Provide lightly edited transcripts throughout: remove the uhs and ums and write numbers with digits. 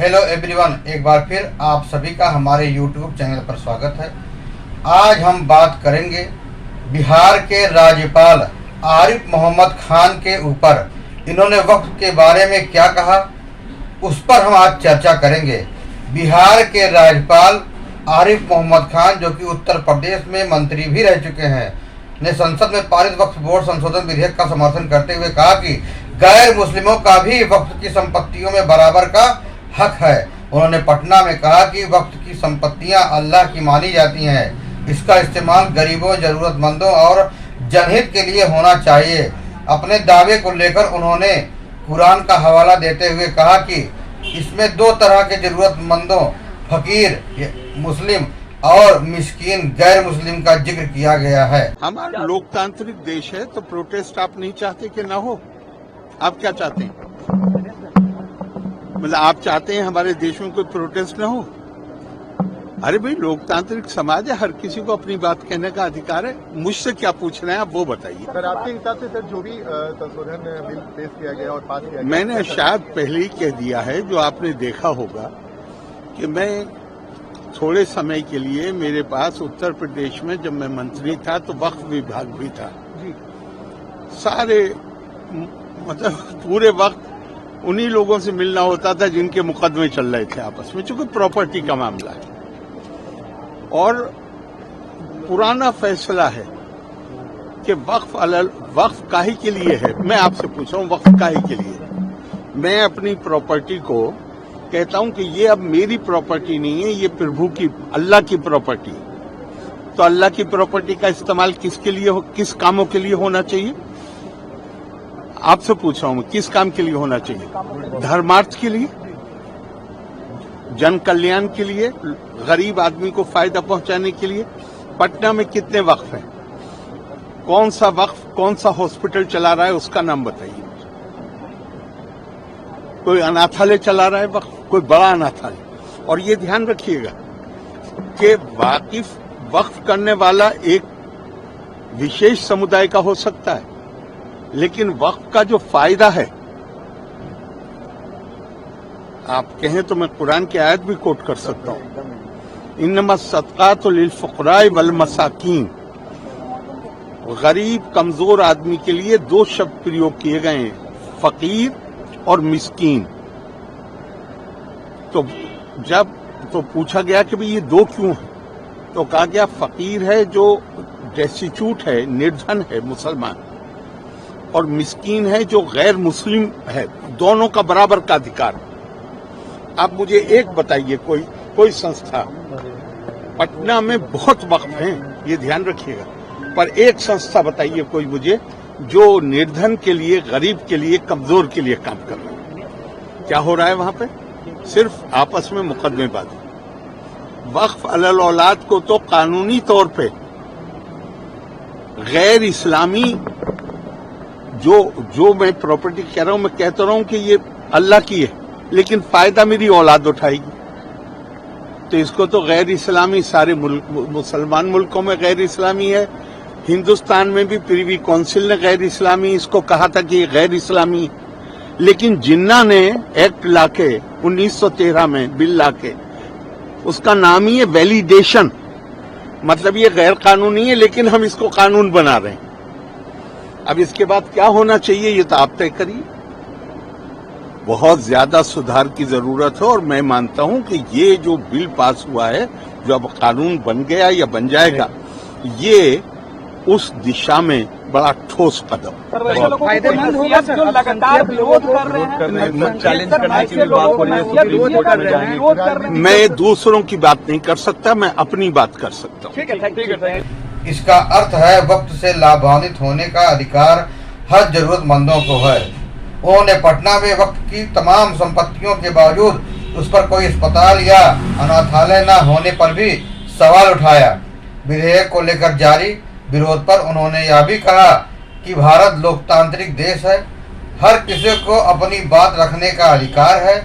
Hello everyone, एक बार फिर आप सभी का हमारे यूट्यूब चैनल पर स्वागत है। आज हम बात करेंगे बिहार के राज्यपाल आरिफ मोहम्मद खान के ऊपर। इन्होंने वक्फ के बारे में क्या कहा, उस पर हम आज चर्चा करेंगे। बिहार के राज्यपाल आरिफ मोहम्मद खान, जो कि उत्तर प्रदेश में मंत्री भी रह चुके हैं, ने संसद में पारित वक्फ बोर्ड संशोधन विधेयक का समर्थन करते हुए कहा कि गैर मुस्लिमों का भी वक्फ की संपत्तियों में बराबर का हक है। उन्होंने पटना में कहा कि वक्फ की संपत्तियां अल्लाह की मानी जाती हैं, इसका इस्तेमाल गरीबों, जरूरतमंदों और जनहित के लिए होना चाहिए। अपने दावे को लेकर उन्होंने कुरान का हवाला देते हुए कहा कि इसमें दो तरह के जरूरतमंदों, फकीर मुस्लिम और मिस्कीन गैर मुस्लिम का जिक्र किया गया है। हमारा लोकतांत्रिक देश है, तो प्रोटेस्ट आप नहीं चाहते कि ना हो? आप क्या चाहते हैं? मतलब आप चाहते हैं हमारे देश में कोई प्रोटेस्ट ना हो? अरे भाई, लोकतांत्रिक समाज है, हर किसी को अपनी बात कहने का अधिकार है। मुझसे क्या पूछ रहे हैं आप, वो बताइए। सर, आपके हिसाब से सर जो भी संशोधन बिल पेश किया गया और पास किया गया, मैंने शायद पहले ही कह दिया है, जो आपने देखा होगा कि मैं थोड़े समय के लिए, मेरे पास उत्तर प्रदेश में जब मैं मंत्री था तो वक्फ विभाग भी था जी। सारे मतलब पूरे वक्त उन्हीं लोगों से मिलना होता था जिनके मुकदमे चल रहे थे आपस में, चूंकि प्रॉपर्टी का मामला है और पुराना फैसला है कि वक्फ काहे के लिए है। मैं आपसे पूछ रहा हूं, वक्फ काहे के लिए? मैं अपनी प्रॉपर्टी को कहता हूं कि ये अब मेरी प्रॉपर्टी नहीं है, ये प्रभु की, अल्लाह की प्रॉपर्टी। तो अल्लाह की प्रॉपर्टी का इस्तेमाल किसके लिए, किस कामों के लिए होना चाहिए? आपसे पूछ रहा हूं, किस काम के लिए होना चाहिए? धर्मार्थ के लिए, जन कल्याण के लिए, गरीब आदमी को फायदा पहुंचाने के लिए। पटना में कितने वक्फ हैं? कौन सा वक्फ कौन सा हॉस्पिटल चला रहा है, उसका नाम बताइए। कोई अनाथालय चला रहा है वक्फ, कोई बड़ा अनाथालय। और ये ध्यान रखिएगा कि वाकिफ वक्फ करने वाला एक विशेष समुदाय का हो सकता है, लेकिन वक्फ का जो फायदा है, आप कहें तो मैं कुरान की आयत भी कोट कर सकता हूं, इन्नमा सदकातु लिल फुक़राए वल मसाकीन। गरीब कमजोर आदमी के लिए दो शब्द प्रयोग किए गए हैं, फकीर और मिस्कीन। तो जब पूछा गया कि भाई ये दो क्यों है, तो कहा गया फकीर है जो डेस्टिट्यूट है, निर्धन है, मुसलमान, और मिस्कीन है जो गैर मुस्लिम है। दोनों का बराबर का अधिकार। आप मुझे एक बताइए, कोई संस्था, पटना में बहुत वक्फ हैं, ये ध्यान रखिएगा, पर एक संस्था बताइए कोई मुझे जो निर्धन के लिए, गरीब के लिए, कमजोर के लिए काम कर रहा है। क्या हो रहा है वहां पे? सिर्फ आपस में मुकदमेबाजी। वक्फ अलल औलाद को तो कानूनी तौर पे गैर इस्लामी जो मैं प्रॉपर्टी कह रहा हूं, मैं कहता रहा हूं कि ये अल्लाह की है, लेकिन फायदा मेरी औलाद उठाएगी, तो इसको तो गैर इस्लामी, सारे मुसलमान मुल्कों में गैर इस्लामी है। हिंदुस्तान में भी प्रिवी काउंसिल ने गैर इस्लामी इसको कहा था कि ये गैर इस्लामी। लेकिन जिन्ना ने एक्ट लाके 1913 में बिल लाके, उसका नाम ही है वैलिडेशन, मतलब ये गैर कानूनी है, लेकिन हम इसको कानून बना रहे हैं। अब इसके बाद क्या होना चाहिए, ये तो आप तय करिए। बहुत ज्यादा सुधार की जरूरत है, और मैं मानता हूं कि ये जो बिल पास हुआ है, जो अब कानून बन गया या बन जाएगा, ये उस दिशा में बड़ा ठोस कदम। फायदेमंद होगा जो लगातार विरोध कर रहे हैं, चैलेंज करने की बात हो रही है। मैं दूसरों की बात नहीं कर सकता, मैं अपनी बात कर सकता हूँ। ठीक है। इसका अर्थ है वक्त से लाभान्वित होने का अधिकार हर जरूरतमंदों को है। उन्होंने पटना में वक्त की तमाम संपत्तियों के बावजूद उस पर कोई अस्पताल या अनाथालय न होने पर भी सवाल उठाया। विधेयक को लेकर जारी विरोध पर उन्होंने यह भी कहा कि भारत लोकतांत्रिक देश है, हर किसी को अपनी बात रखने का अधिकार है।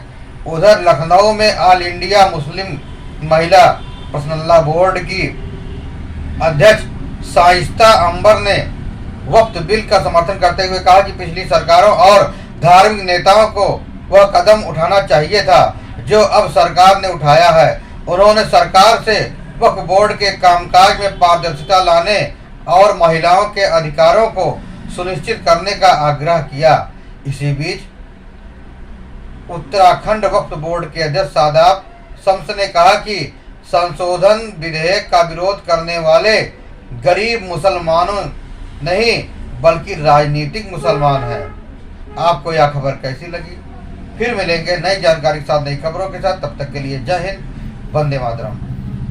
उधर लखनऊ में ऑल इंडिया मुस्लिम महिला पर्सनल लॉ बोर्ड की अध्यक्ष शाइस्ता अंबर ने वक्फ बिल का समर्थन करते हुए कहा कि पिछली सरकारों और धार्मिक नेताओं को वह कदम उठाना चाहिए था जो अब सरकार ने उठाया है। उन्होंने सरकार से वक्फ बोर्ड के कामकाज में पारदर्शिता लाने और महिलाओं के अधिकारों को सुनिश्चित करने का आग्रह किया। इसी बीच उत्तराखंड वक्फ बोर्ड के अध्यक्ष शादाब शम्स ने कहा कि संशोधन विधेयक का विरोध करने वाले गरीब मुसलमानों नहीं बल्कि राजनीतिक मुसलमान हैं। आपको यह खबर कैसी लगी? फिर मिलेंगे नई जानकारी के साथ, नई खबरों के साथ। तब तक के लिए जय हिंद, वंदे मातरम।